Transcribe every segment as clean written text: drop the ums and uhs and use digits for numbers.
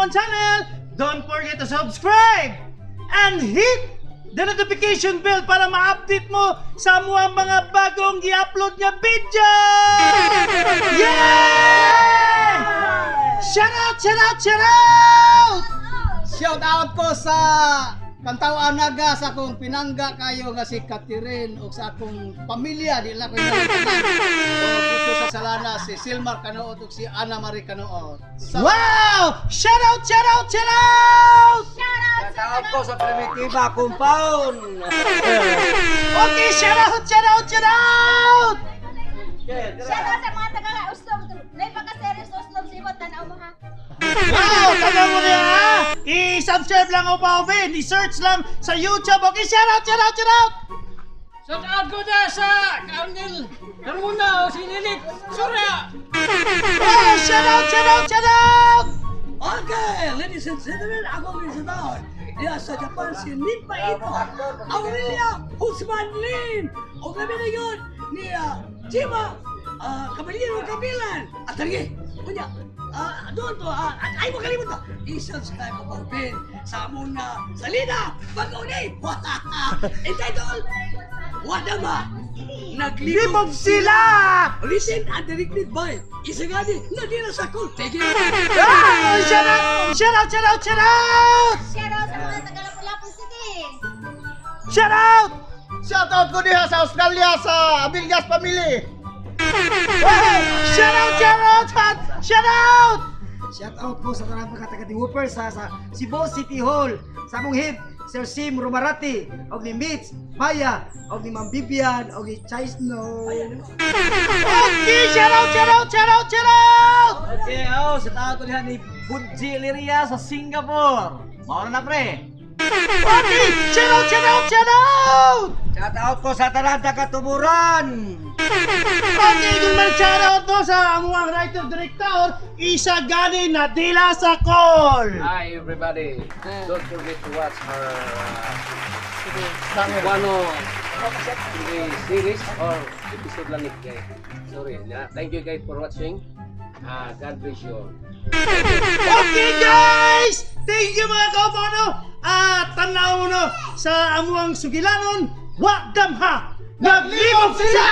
Amon channel, don't forget to subscribe and hit the notification bell para ma-update mo sa mga bagong i-upload nga video! Yeah! Shout out, shout out, shout out! Shout out ko sa Kantawan Naga sa akong pinangga kayo nga si Catherine o sa akong pamilya di lang ko yung o dito sa Salana si Silmar Kanoot o si Ana Marie Kanoot. Wow! Shout out, shout out, shout out! Shout out ko sa Primitiva Compound. Okay, shout out, shout out, shout out! Shout out sa mga taga-Uslom. Naipaka-series Uslom si Iwat, tanaw mo ha. Wow! Tagal mo na ha! I-subscribe lang o pa i-search lang sa YouTube. Okay, shout out, shout out, shout out! Shout out ko dyan sa Carnel Carmona o si Lilit Surya. Oh, shout out, shout out, shout out! Okay, ladies and gentlemen, ako visitor. Diya sa Japan si Nipa Ito, Aurelia Husman Lin. O kami na yun ni Chima Caballero Capilan. At tali, kunya, doon to, ay mo kalimutan, i-subscribe mo pang pin sa muna salida pag-unay. Entitled, Wadama, Naglibog sila! Listen and directed by Isagani Nadira Sakul. Thank you. Ah! Shout out! Shout out! Shout out! Shout out! Shout out sa mga taga-Lapu-Lapu City. Shout out! Shout out ko diha sa Australia sa Abilgas Family. Wow! Shout out! Shout out! Shout out! Shout out po sa tanang mga taga-Tiwooper sa Cebu City Hall, sa among head, Sir Sim Romarati, og ni Mitch, Maya, og ni Ma'am Bibian, og ni Chai Snow. Okay! Shout out! Shout out! Shout out! Shout out! Okay, shout out ko diha ni Budji Liria sa Singapore. Mao na pre. Okay! Shout out! Shout out! Shout out! Shout out ko sa tanang taga-Tuburan. Okay! Kung mag-shout out to sa among writer-director, Isagani Nadila Sakol! Hi everybody! Don't forget to watch our Wano TV series or episode lang it guys. Sorry. Thank you guys for watching. God bless you all. Okay guys! Thank you mga kaupano! Tanaw no sa amuang sugilanon, wa damha! Naglibog sila!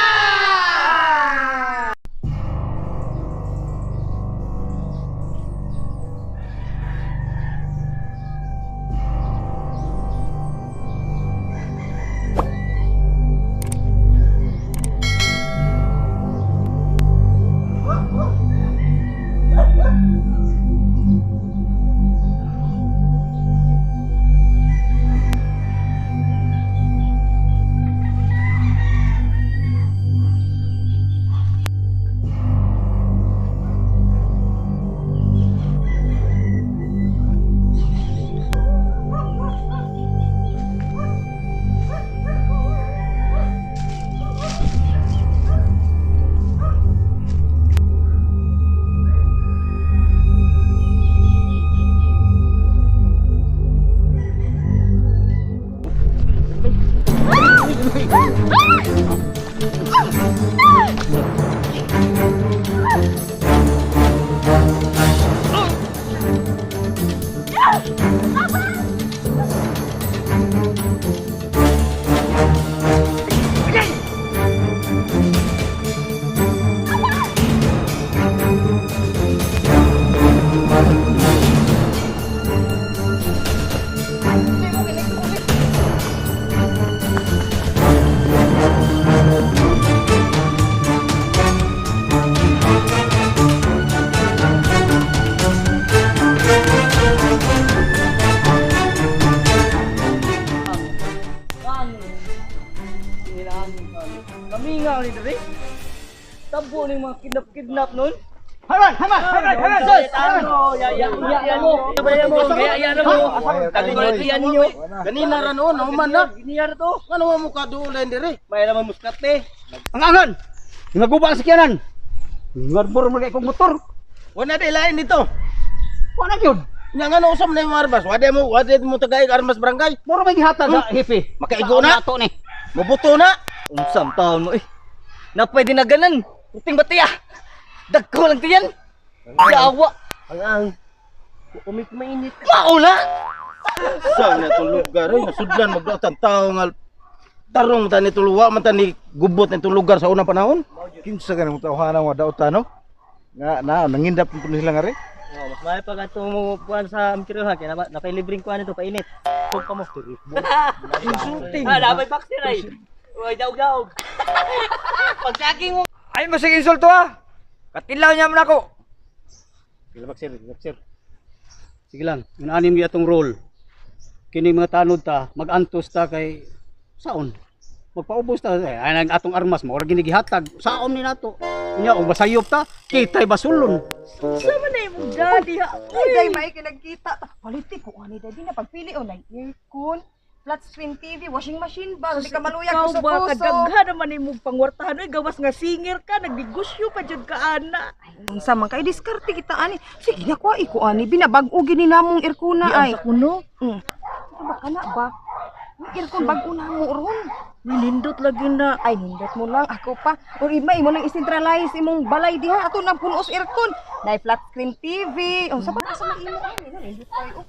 Kami nga ni diri. Tabo ning mga kidnap nun. Haman! Haman! Haman! Sos! Ano? Ya mo. Sabay mo. Ya mo. Kami ko yan ninyo. Ganina ra noon, human na. Giniyar to. Ano mo ka duulen dire? May naman muskat eh. Ang angan! Naguba sa kiyanan! Ngarbor mo kay kong motor! Wala na ilain dito. Wala yun! Nya nga no usam na yung armas. Wade mo tagay armas barangay. Mura may gihata sa hipi! Makaigo na. Ato ni! Mabuto na. Unsam taon mo eh. Na pwede na ganan. Puting batiya. Dagko lang tiyan. Yawa. Ang Mainit. Mauna! Saan na itong lugar? Ay, nasudlan magdaotan tao nga tarong ta ni tuluwa man ta ni gubot na itong lugar sa unang panahon. Kinsa ka nang tawhanan nga daotan no? Nga nangindap po nila nga rin. Oh, mas may pag ato mo buwan sa amkiro ha kaya napailibreng kuan ito painit. Tug pa mo. Insulting. Dapat vaccine ay. Oy, daog. Pagsaging mo. Ay mo sige insulto ha. Katilaw niya man ako. Sir. Sige lang, inanim niya itong role. Kini mga tanod ta, magantos ta kay saon. Magpaubos ta, ay nang atong armas mo, ora ginigihatag. Saon ni nato. Nya og basayop ta, kitay basulon. Sama na yung daddy ha. Ay, day, may kinagkita. Politik ko, ani, daddy, na pagpili o na aircon, flat screen TV, washing machine ba? Hindi ka maluyag Ikaw puso-puso. ba kadaghan naman imong pangwartahan oy gawas nga singer ka nagdigusyo pa jud ka ana. Unsa man kay diskarte kita ani. Sige na kuha iko ani binabag-o gini namong aircon ay. Sa kuno, Ba kana ba? May aircon bag-o na mo ron. nilindot lagi na. Ay nindot mo lang ako pa. Or ima imo nang isentralize imong balay diha ato nang punos aircon. Nay flat screen TV. Unsa ba sa imo ani na nindot kayo.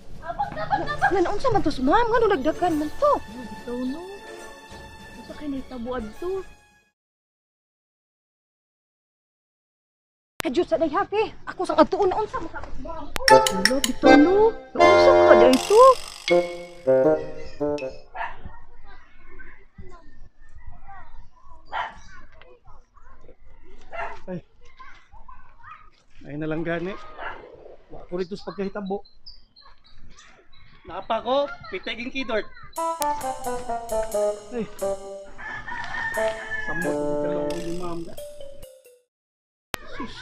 Nan unsa man to ma'am ngano nagdagan man to? Ikaw no. Usa kay nahitabuad to. Kadyo sa day happy. Ako sang atuon na unsa makapit mo. Wala bitaw no. Unsa ka da ito? Ay na lang gani. Wa ko rito sa pagkahitabo. Napa ko, pitiging kidort. Ay. Samot ko kalong ni ma'am. Sus.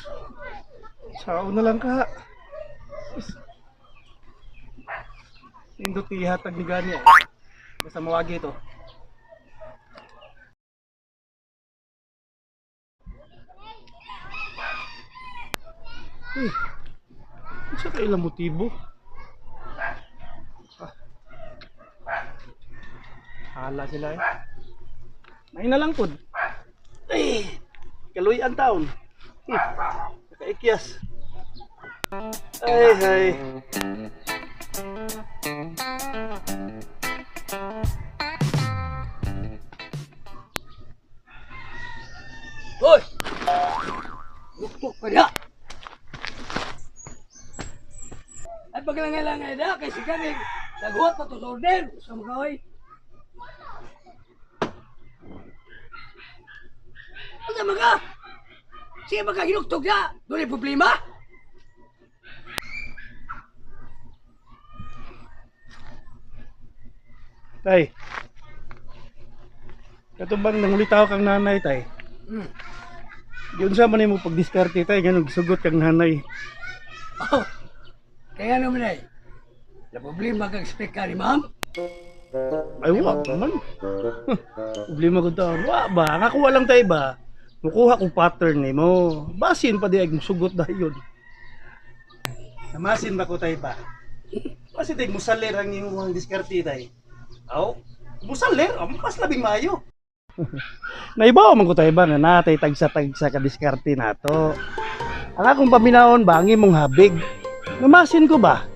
Sao na lang ka. Sus. Indot ihatag ni gani. Basta mawagi ito. Eh, sa kailang motibo? Hala sila eh. May na lang pod. Ay, kaluy ang taon. Nakaikyas. Ay. Hoy! Luktok ka na! Ay pagkalangay-langay na kay si Kanig naghuwat pa to sa order sa mga kaway. Ano mga? Sige ba ka ginuktok na? Doon ay problema? Tay. Katumbang nangulitaw kang nanay tay. Yun sa man mo pagdiskarte tay ganun gisugot kang nanay. Oh, kaya naman ay. Na problema kang expect ka ni ma'am? Ay wa man. Problema ko daw. Wa ba? Nga kuha lang tay ba? Mukuha kong pattern ni mo. Basin pa di ay sugot dayon. Namasin ba ko tay ba? Kasi tay musalir ang imong diskarte tay. Aw, musalir, mas labing mayo. Naibaw man ko tayo ba nga natay tagsa ka diskarte nato. Ang akong paminaon ba ang imong habig. Namasin ko ba?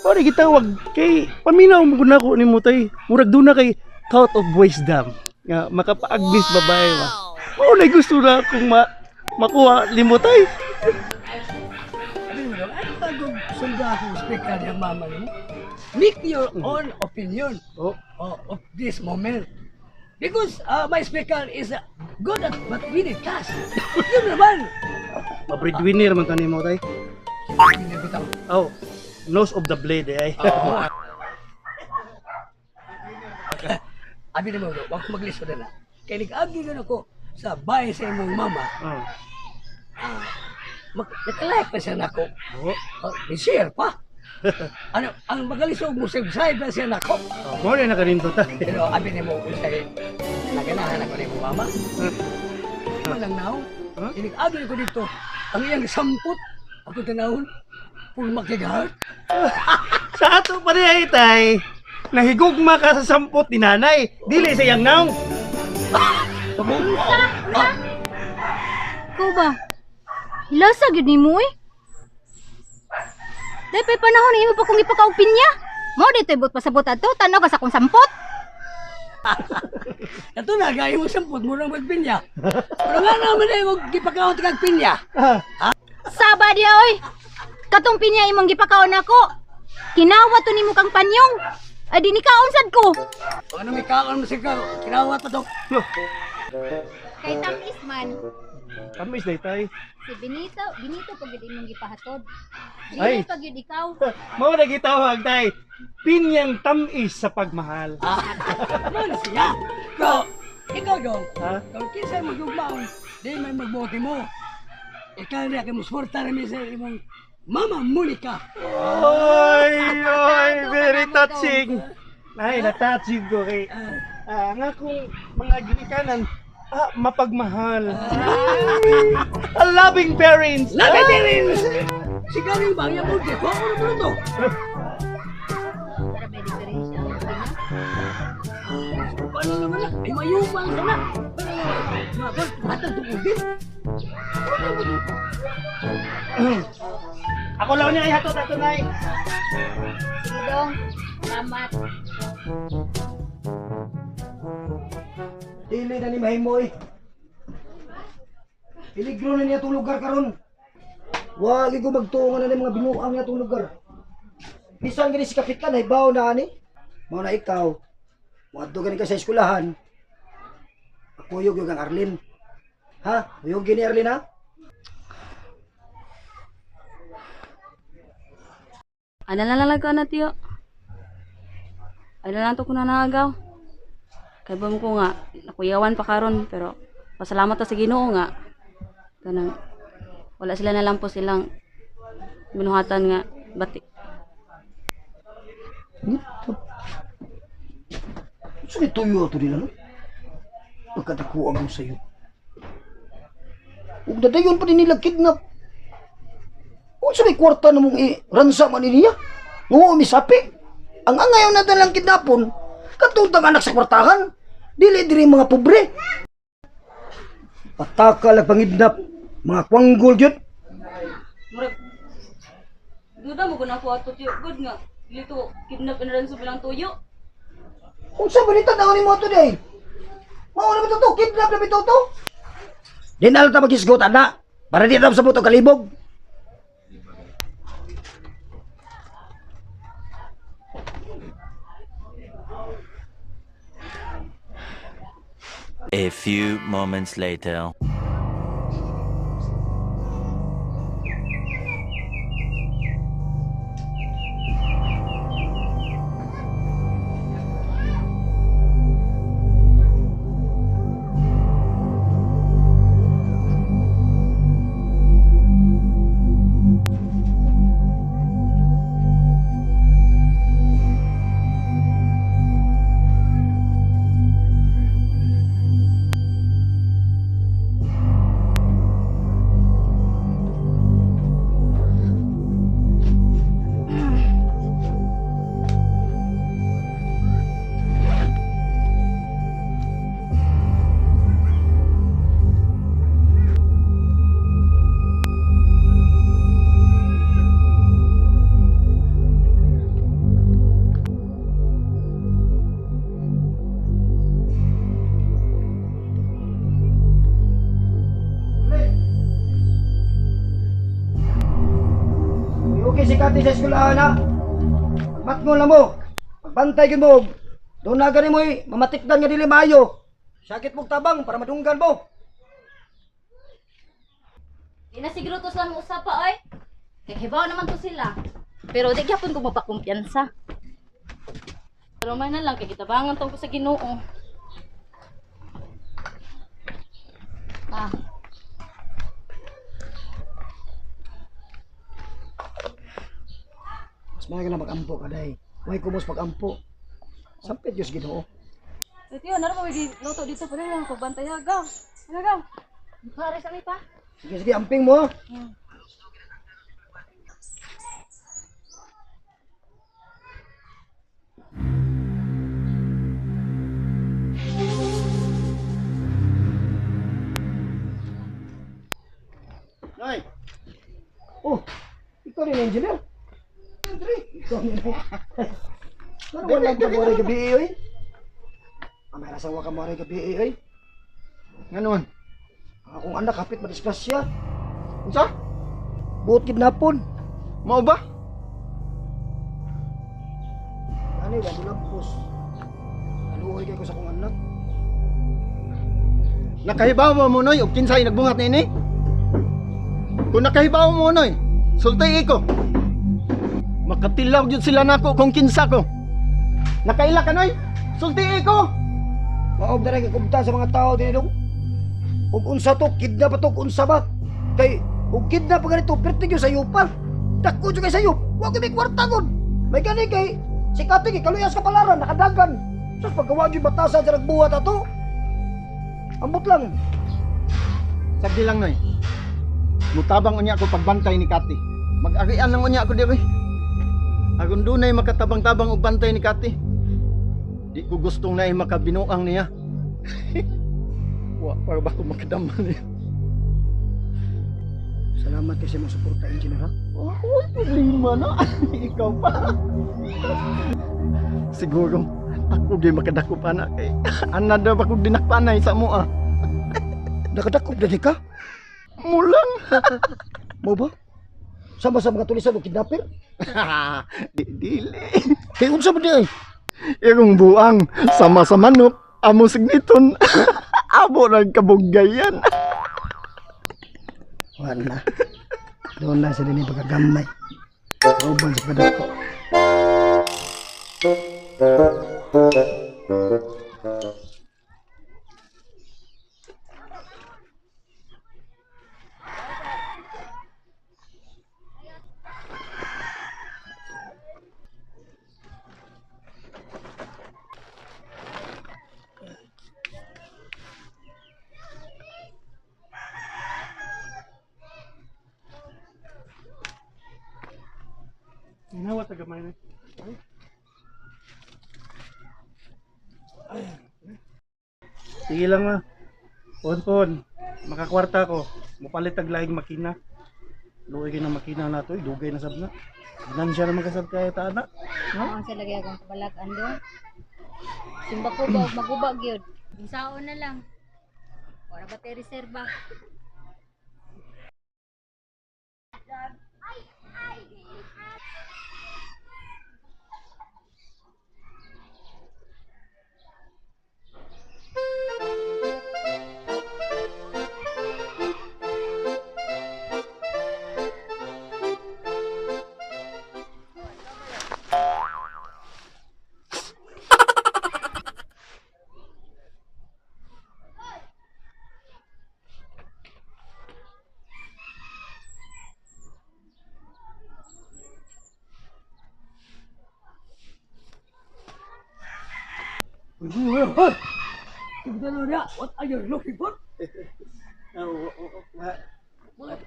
O di gitawag kay paminaw mo na ko nimo tay. Murag duna kay thought of wisdom. Nga makapaagnis babae ba. O na gusto na akong makuha nimo tay. Sabi mo daw, ay bagong sunda akong expect ka ni mama mo. Make your own opinion of this moment. Because my speaker is good at but we need cash. Yun naman. Mabreadwinner man tani mo tay. Hindi bitaw. Oh, nose of the blade eh. Abi naman, wag ko magliso na. Kaya nag-agi na ako sa bahay sa imong mama. Nakalike pa siya nako. I-share pa. Ano, ang magalisog mo subscribe na siya nako. Mo na nakarinto ta. Pero abi ni mo kung siya naganahan ako ni mo mama. Malang now, inig-agi ko dito. Ang iyang samput, ako tanawon, full makigahar. Sa ato pa rin tay, nahigugma ka sa sampot ni nanay, dili sa iyang naong. Ikaw ba? Hilasa gyud nimo eh. Dahil pa panahon ni mo pa kong ipakaog pinya. Mo dito ibot pasabot ato, tanaw ka sa kong sampot. Ito na, gaya mo sampot mo nang magpinya. Pero nga naman ay mo gipakaon kag pinya. Saba diya oy. Katong pinya imong gipakaon ako. Kinawa to nimo kang panyong. Ay di ni kaon sad ko. Ano may kaon mo siya, kinawat pa to. Kay tamis man. Tamis day tay. Si Benito pag yun imong gipahatod. Ay. Dili pag yun ikaw. Mao na gitawag tay. Pinyang tamis sa pagmahal. Ano siya? Ikaw dong. Ha? Kung kinsa magugmaon, di may magbuti mo. Ikaw rin ako musporta namin sa imong Mama Monica. Oy, very touching. Nay, na-touching ko kay nga kung mga ginikanan, mapagmahal. A loving parents. Loving parents! Sigaw yung bangya mo, di ko ako naman ito. Para may diferensya ang pinya. Paano naman na? Ay mayumang ka na. Matang tukod din. Ako lang niya ihatod ato nay. Sidong, salamat. Dili na ni mahimoy. Peligro na niya itong lugar karon. Wagi ko magtuungan na ni mga binuang niya itong lugar. Bisan gani si kapit ka, nahibaw na ani. Mao na ikaw. Wadto gani ka sa eskwelahan. Ako yung ang Arlene. Ha? Yung gini Arlene ha? Ano lang ko na tiyo. Ano lang to ko na nagaw. Kay bam ko nga nakuyawan pa karon pero pasalamat ta sa Ginoo nga. Kanang wala sila na lang po silang binuhatan nga bati. Saan tuyo ito nila no? Pagkatakuan mo sa'yo. Huwag dadayon pa din nila kidnap. Huwag sa may kwarta na mong i-ransa man niya. Ngungo umisapi. Ang angayaw natin lang kidnapon, katuntang anak sa kwartahan. Dili-dili mga pobre. Patakal ang pangidnap. Mga kwanggol yun. Murag duda mo guna ko ato tiyo good nga. Dili to kidnap na rin sa bilang tuyo. Kung sa balita daw ni mo ito day. Mao na ito to, kidnap na ito to. Di na lang ito mag-isgot, anak. Para di ito sa buto kalibog. A few moments later. Okay, sikati sa eskwelahan ha. Matngol na mo. Pagbantay ka mo. Doon na gani mo mamatikdan nga dili maayo. Sakit mong tabang para madunggan mo. Di na siguro to sila usap pa oy. Kay hibaw naman to sila. Pero di gyapon ko mapakumpiyansa. Pero may na lang kay kitabangan tong ko sa Ginoo. Ah, Mas mga na mag-ampo ka day. May kumos pag-ampo. Sampit Diyos Ginoo. Tiyo, naro pa di luto dito pa lang pagbantay agaw. Agaw. pare sa mi pa. Sige, sige, amping mo. Nay! Oh, ikaw rin engineer. Ano lang ka mo rin gabi oy? Amay rasawa ka mo rin gabi oy. Nganon? Akong anak hapit madisgrasya. Unsa? Buot kidnapon. Mao ba? Ano ba lampos? Aluoy kay ko sa akong anak. Nakahibaw mo noy og kinsay nagbungat nini? Kung nakahibaw mo noy, sultay ko. Makatilaw gyud sila nako kung kinsa ko. Nakaila ka noy? Sultay ko. Maog na rin kumta sa mga tao din dong. Ug unsa to kidnap pa to unsa ba? Kay ug kidnap pa ganito pertig sa yupa. Dako jud kay sayo. Wa ko may kwarta gud. May gani kay si Kating kaluyas ka palaran nakadagan. Sus paggawa gyud batasan sa nagbuhat ato. Ambot lang. Sagdi lang noy. Mutabang unya ako pagbantay ni Kati. Mag-agian lang unya ako diri. Agon dunay makatabang-tabang og bantay ni Kati. Di ko gustong naay makabinuang niya. Wa para ba ko makadaman niya. Salamat kasi mo suporta engineer ha. Oh, problema na. Ikaw pa. Siguro ako di makadakop anak kay ana daw ako dinakpanay sa mo ah. Nakadakop na di ka? Mulang. Mo ba? Sama-sama katulisan o kidnapper? Dili. Kaya unsa ba di ay? Irong buang sama sa manok amo signiton. Amo nang kabuggayan. Wala. Doon na sa din pagkagamay. Robal sa kadako. Ginawa taga may. Sige lang ma. Pon. Makakwarta ko. Mupalit tag laing makina. Luoy na makina na to, dugay na sabna. Ginan siya naman kasab kay ta anak. Ang sa lagi akong kabalag ando. Simba ko ba magubag gyud. Isaon na lang. Wala ba tay reserba? What are you looking for?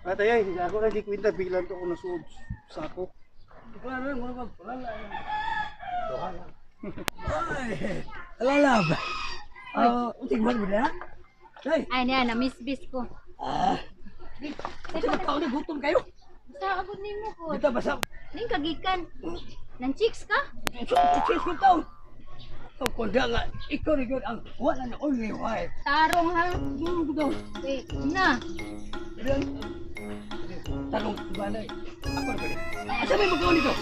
Patay ay, ako lagi kwenta biglan to ako nasuod sa ako. Alalab. Tingnan mo na. Ay niya na miss ko. Sa taon na gutom kayo. Sa agud nimo ko. Dito basa. Ning kagikan. Nang chicks ka? Chicks ko taon. Ang kunda nga, ikaw rin yun ang wala na only wife. Tarong ha. Wait, na. Tarong balay. Ako na pwede. Asa may magawa nito?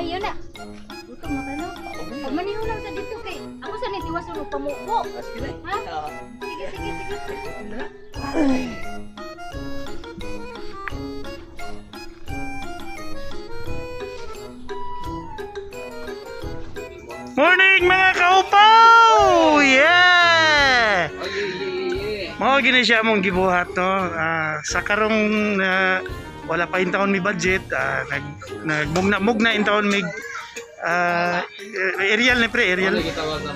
Ay, yun na. Gutom na ka no? Pag maniho lang sa dito kay ako sa nitiwas ng pamuko. Ha? Sige. Morning mga kaupaw! Yeah! Mao gini siya mong gibuhat no. Sa karong wala pa in taon mi budget, nagmugna in taon mig aerial ni pre, aerial.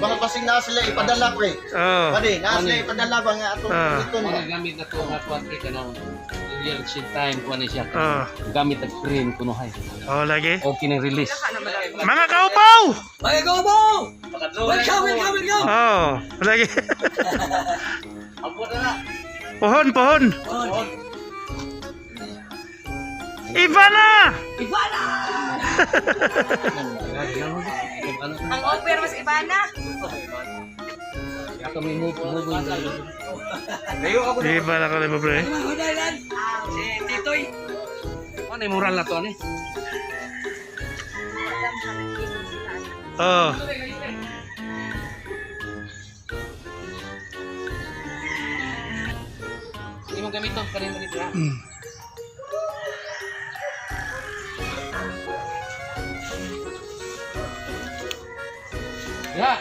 Baka pasing na sila ipadala pre. Oh. Pwede, na sila ipadala ba nga atong ito Mga gamit na to nga kuwan kay kanang real shit time kuwan ni siya. Gamit ang screen kuno hay. Oh lagi. Okay nang release. Mga kaupaw! Mga kaupaw! Welcome! Oh, lagi. Apo na na. Pohon. Ivana! Ivana! Ang offer mas Ivana. Ivana ka rin ba, pre? Si Titoy. Ano yung moral na to, ano? Oh. Hindi mo gamit to, kanina dito ha. Ya.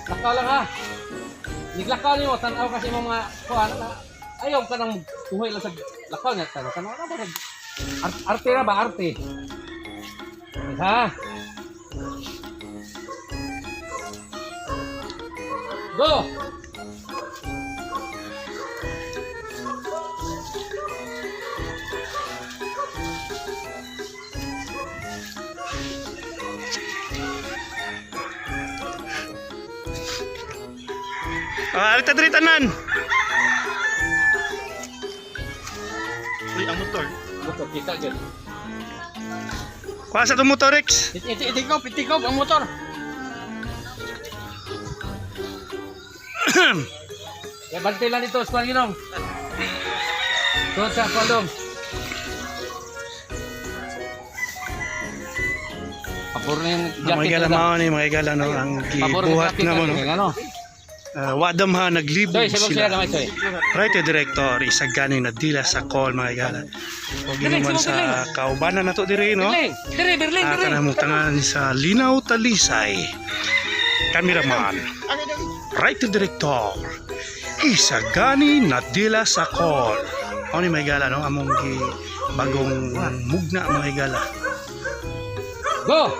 Lakaw lang ha. Niglakaw niyo, tanaw kasi mga kuhan na. Ayaw ka nang tuhoy lang sa lakaw niya. Tanaw na ba? Arte na ba? Arte. Ha? Go! Alita diri tanan. Uy, ang motor. Motor kita dyan. Kuha sa itong motor, Rex. Itikop ang motor. Ya, bantay lang ito, Span Ginong. Tuwad sa kondom. Pabor na yung Mga jacket igala na mao ni mga igala no ang Pabor na gibuhat jacket nga mo no. Ano? Wadam ha naglibog Soy, sabog sila. siya gamay, Soy. Writer director isagani na dila sa call mga igala. O ginuman sa kaubanan nato diri no. Berlin. Kanang tangan sa Linaw Talisay. Cameraman. Writer director isagani na dila sa call. Ano ni mga igala no among bagong mugna mga igala. Go!